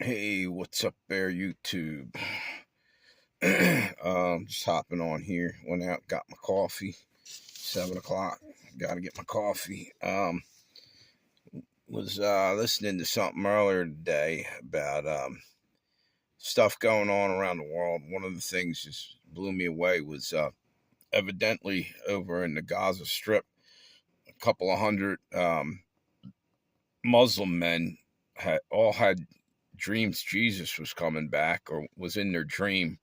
Hey, what's up there, YouTube? Just hopping on here. Went out, got my coffee. 7 o'clock. Got to get my coffee. Was listening to something earlier today about stuff going on around the world. One of the things just blew me away was evidently over in the Gaza Strip, a couple of hundred Muslim men had dreams Jesus was coming back or was in their dream.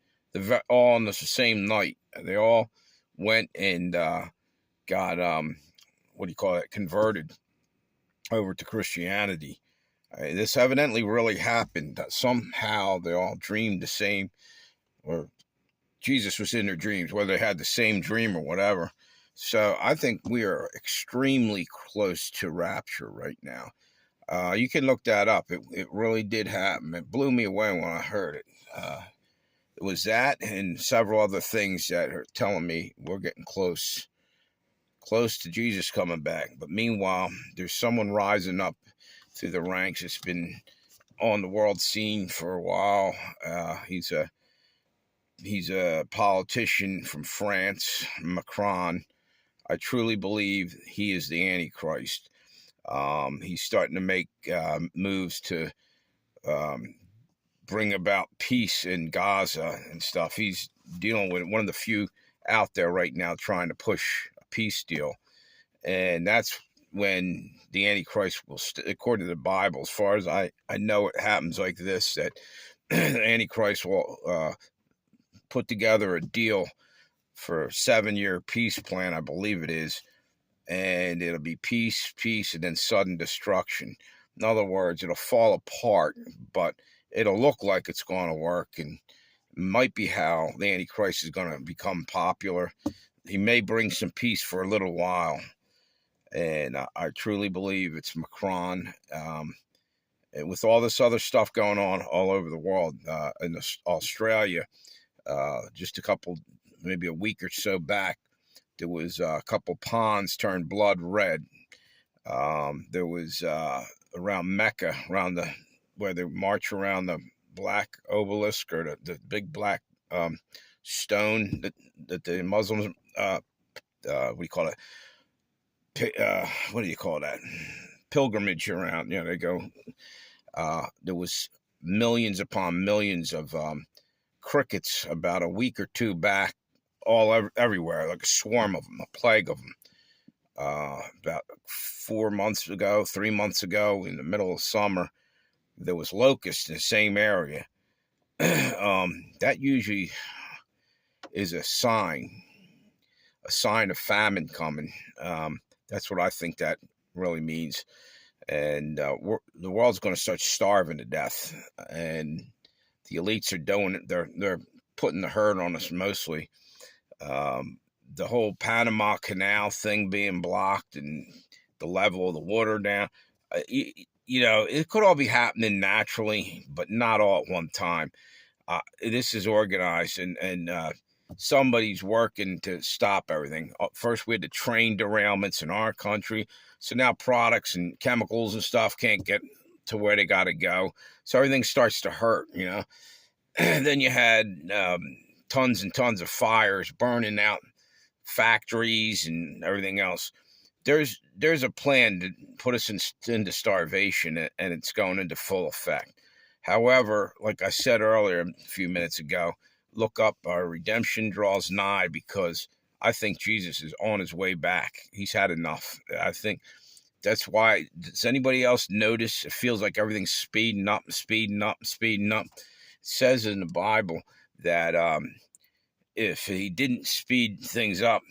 All on the same night. They all went and got what do you call it? Converted over to Christianity. This evidently really happened. Somehow they all dreamed the same, or Jesus was in their dreams, whether they had the same dream or whatever. So I think we are extremely close to rapture right now. You can look that up. It really did happen. It blew me away when I heard it. It was that and several other things that are telling me we're getting close to Jesus coming back. But meanwhile, there's someone rising up through the ranks. It's been on the world scene for a while. He's a politician from France, Macron. I truly believe he is the Antichrist. He's starting to make moves to bring about peace in Gaza and stuff. He's dealing with one of the few out there right now trying to push a peace deal. And that's when the Antichrist will, according to the Bible, as far as I know, it happens like this, that the Antichrist will put together a deal for a 7-year peace plan, I believe it is, and it'll be peace, and then sudden destruction. In other words, it'll fall apart, but it'll look like it's going to work, and might be how the Antichrist is going to become popular. He may bring some peace for a little while, and I truly believe it's Macron. And with all this other stuff going on all over the world, in Australia, just maybe a week or so back, there was a couple ponds turned blood red. There was around Mecca, where they march around the black obelisk, or the big black stone that the Muslims, what do you call it? What do you call that? Pilgrimage around. They go. There was millions upon millions of crickets about a week or two back, everywhere, like a swarm of them, a plague of them. About 3 months ago, in the middle of summer, there was Locust in the same area. That usually is a sign of famine coming. That's what I think that really means. And the world's going to start starving to death. And the elites are doing it. They're putting the hurt on us mostly. The whole Panama Canal thing being blocked and the level of the water down. It could all be happening naturally, but not all at one time. This is organized, and somebody's working to stop everything. First, we had the train derailments in our country. So now products and chemicals and stuff can't get to where they got to go. So everything starts to hurt, Then you had tons and tons of fires burning out factories and everything else. There's a plan to put us into starvation, and it's going into full effect. However, like I said earlier a few minutes ago, look up our redemption draws nigh, because I think Jesus is on his way back. He's had enough. I think that's why. Does anybody else notice it feels like everything's speeding up? It says in the Bible that if he didn't speed things up,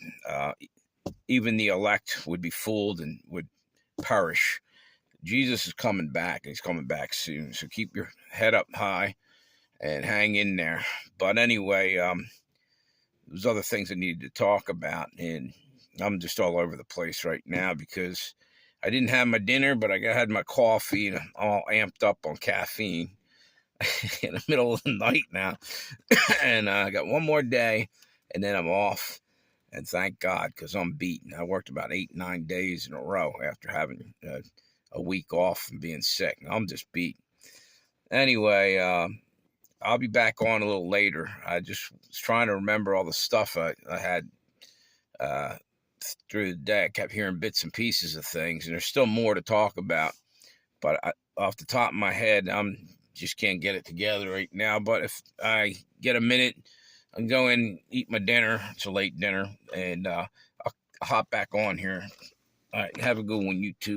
even the elect would be fooled and would perish. Jesus is coming back, and he's coming back soon. So keep your head up high and hang in there. But anyway, there's other things I needed to talk about, and I'm just all over the place right now because I didn't have my dinner, but I had my coffee, and I'm all amped up on caffeine in the middle of the night now. And I got one more day, and then I'm off. And thank God, because I'm beaten. I worked about 8-9 days in a row after having a week off and being sick. I'm just beat. Anyway, I'll be back on a little later. I just was trying to remember all the stuff I had uh, through the day. I kept hearing bits and pieces of things, and there's still more to talk about. But off the top of my head, I'm just can't get it together right now. But if I get a minute, I'm going to eat my dinner. It's a late dinner, and I'll hop back on here. All right, have a good one, YouTube.